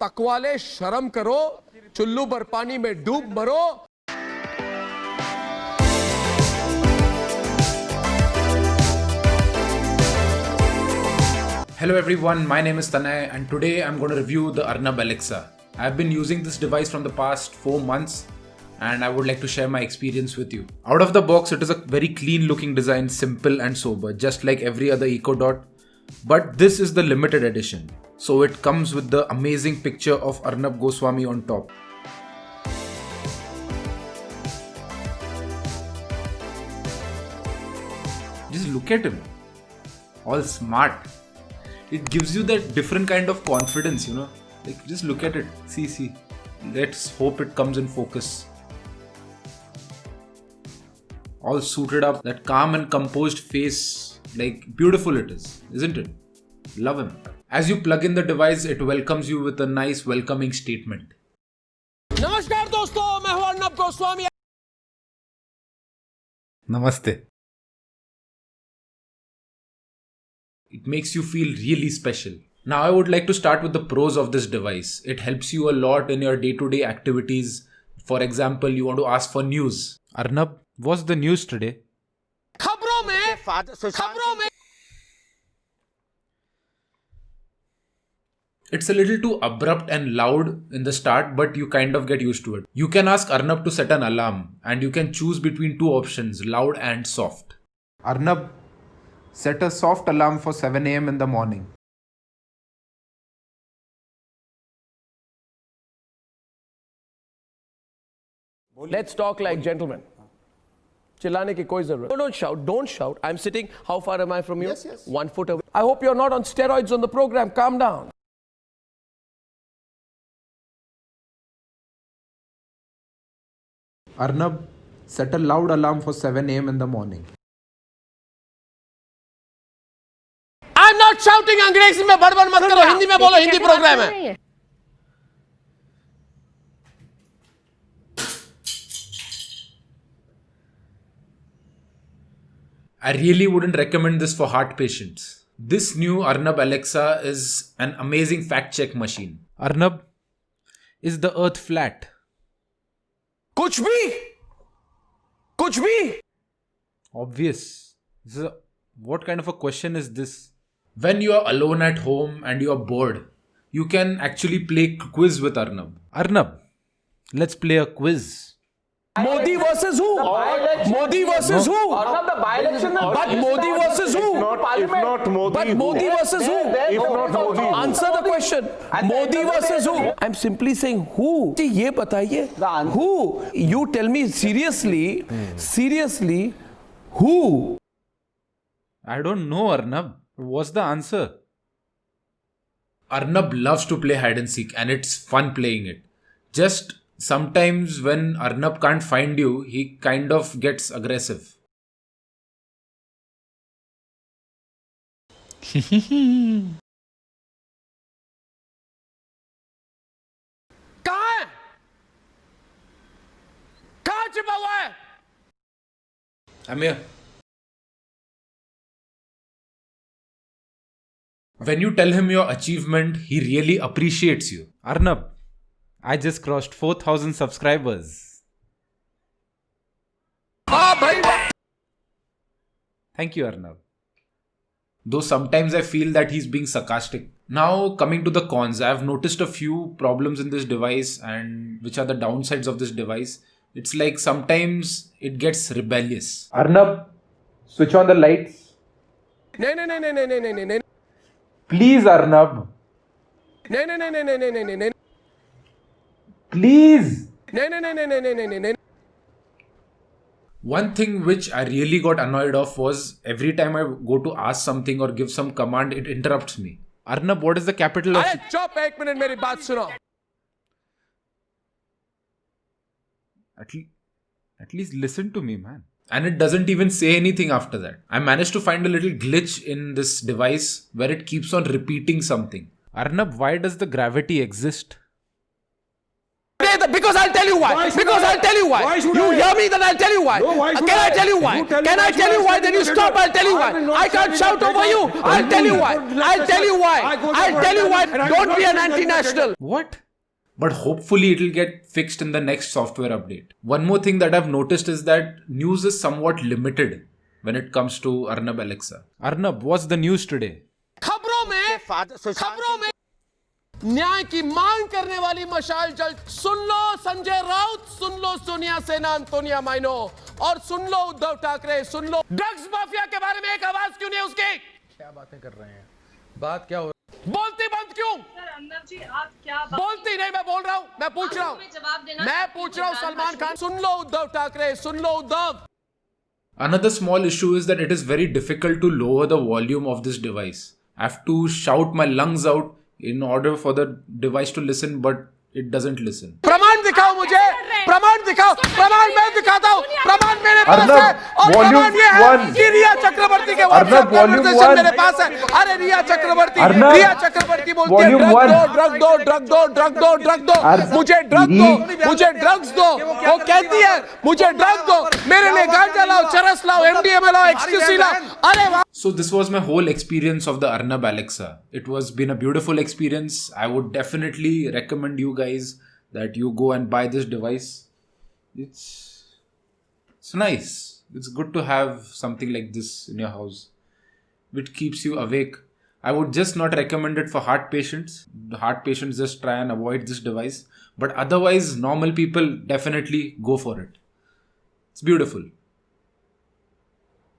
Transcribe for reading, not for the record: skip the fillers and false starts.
तकवाले शर्म करो, चुल्लू पर पानी में डूब मरो। Hello everyone, my name is Tanay and today I'm going to review the Arnab Alexa. I've been using this device from the past 4 months and I would like to share my experience with you. Out of the box, it is a very clean looking design, simple and sober, just like every other Echo Dot. But this is the limited edition. So it comes with the amazing picture of Arnab Goswami on top. Just look at him, all smart. It gives you that different kind of confidence, you know. Like, just look at it. See. Let's hope it comes in focus. All suited up, that calm and composed face. Like, beautiful it is, isn't it? Love him. As you plug in the device, it welcomes you with a nice welcoming statement. नमस्कार दोस्तों, मैं हूं Arnab Goswami. Namaste. It makes you feel really special. Now I would like to start with the pros of this device. It helps you a lot in your day-to-day activities. For example, you want to ask for news. Arnab, what's the news today? खबरों में It's a little too abrupt and loud in the start, but you kind of get used to it. You can ask Arnab to set an alarm and you can choose between two options, loud and soft. Arnab, set a soft alarm for 7 a.m. in the morning. Let's talk like gentlemen. चिल्लाने की कोई जरूरत नहीं. Don't shout. I'm sitting. How far am I from you? Yes. 1 foot away. I hope you're not on steroids on the program. Calm down. Arnab, set a loud alarm for 7 a.m. in the morning. I'm not shouting. अंग्रेजी में बड़बड़ मत करो. हिंदी में बोलो. Hindi programme है. I really wouldn't recommend this for heart patients. This new Arnab Alexa is an amazing fact check machine. Arnab, is the earth flat? कुछ भी. Obvious. What kind of a question is this? When you are alone at home and you are bored, you can actually play quiz with Arnab. Arnab, let's play a quiz. Modi versus who? Modi versus who? The by-election. But Modi versus who? If not Modi, But Modi versus who? If not Modi, Answer the question. Modi versus who? I'm simply saying who. ये बताइए. Who? You tell me seriously. Seriously, who? I don't know, Arnab. What's the answer? Arnab loves to play hide and seek and it's fun playing it. Just sometimes when Arnab can't find you, he kind of gets aggressive. कहाँ छिपा हुआ है? I'm here. When you tell him your achievement, he really appreciates you. Arnab, I just crossed 4,000 subscribers. Thank you, Arnab. Though sometimes I feel that he's being sarcastic. Now, coming to the cons, I've noticed a few problems in this device and which are the downsides of this device. It's like sometimes it gets rebellious. Arnab, switch on the lights. नहीं. Please, Arnab. नहीं. Please. नहीं. One thing which I really got annoyed of was every time I go to ask something or give some command, it interrupts me. Arnab, what is the capital of... अरे चुप, 1 minute मेरी बात सुनो. At least listen to me, man. And it doesn't even say anything after that. I managed to find a little glitch in this device where it keeps on repeating something. Arnab, why does the gravity exist? Because I'll tell you why. Because I'll tell you why. You hear me, then I'll tell you why. Can I tell you why? Can I tell you why? Then you stop. I'll tell you why. I can't shout over you. I'll tell you why. I'll tell you why. I'll tell you why. Don't be an anti-national. What? But hopefully it'll get fixed in the next software update. One more thing that I've noticed is that news is somewhat limited when it comes to Arnab Alexa. Arnab, what's the news today? खबरों में न्याय की मांग करने वाली मशाल जल सुन लो संजय राउत, सुन लो सोनिया सेना, अंतोनिया माइनो, और सुन लो उद्धव ठाकरे, सुन लो ड्रग्स माफिया के बारे में एक आवाज क्यों नहीं उसकी? क्या बातें कर रहे हैं? बात क्या हो बोलती बंद क्यों? अर्नब जी आप क्या बोलती नहीं, मैं बोल रहा हूं, मैं पूछ रहा हूं, मैं पूछ रहा हूं सलमान खान, सुन लो उद्धव ठाकरे, सुन लो Uddhav. Another small issue is that it is very difficult to lower the volume of this device. I have to shout my lungs out in order for the device to listen, but it doesn't listen. प्रमाण दिखाओ मुझे, प्रमाण दिखाओ, प्रमाण मैं दिखाता हूं, प्रमाण मेरे पास है, और प्रमाण ये है कि रिया चक्रवर्ती के WhatsApp कन्वर्सेशन मेरे पास है. अरे रिया चक्रवर्ती बोलती है ड्रग दो, मुझे ड्रग दो, मुझे ड्रग्स दो. वो कहती है मुझे ड्रग दो, मेरे लिए गांजा लाओ, चरस लाओ, MDMA लाओ, एक्सक्यूसी लाओ. अरे वाह. So this was my whole experience of the Arnab Alexa. It was been a beautiful experience. I would definitely recommend you guys that you go and buy this device. It's nice. It's good to have something like this in your house, which keeps you awake. I would just not recommend it for heart patients. The heart patients just try and avoid this device. But otherwise, normal people definitely go for it. It's beautiful.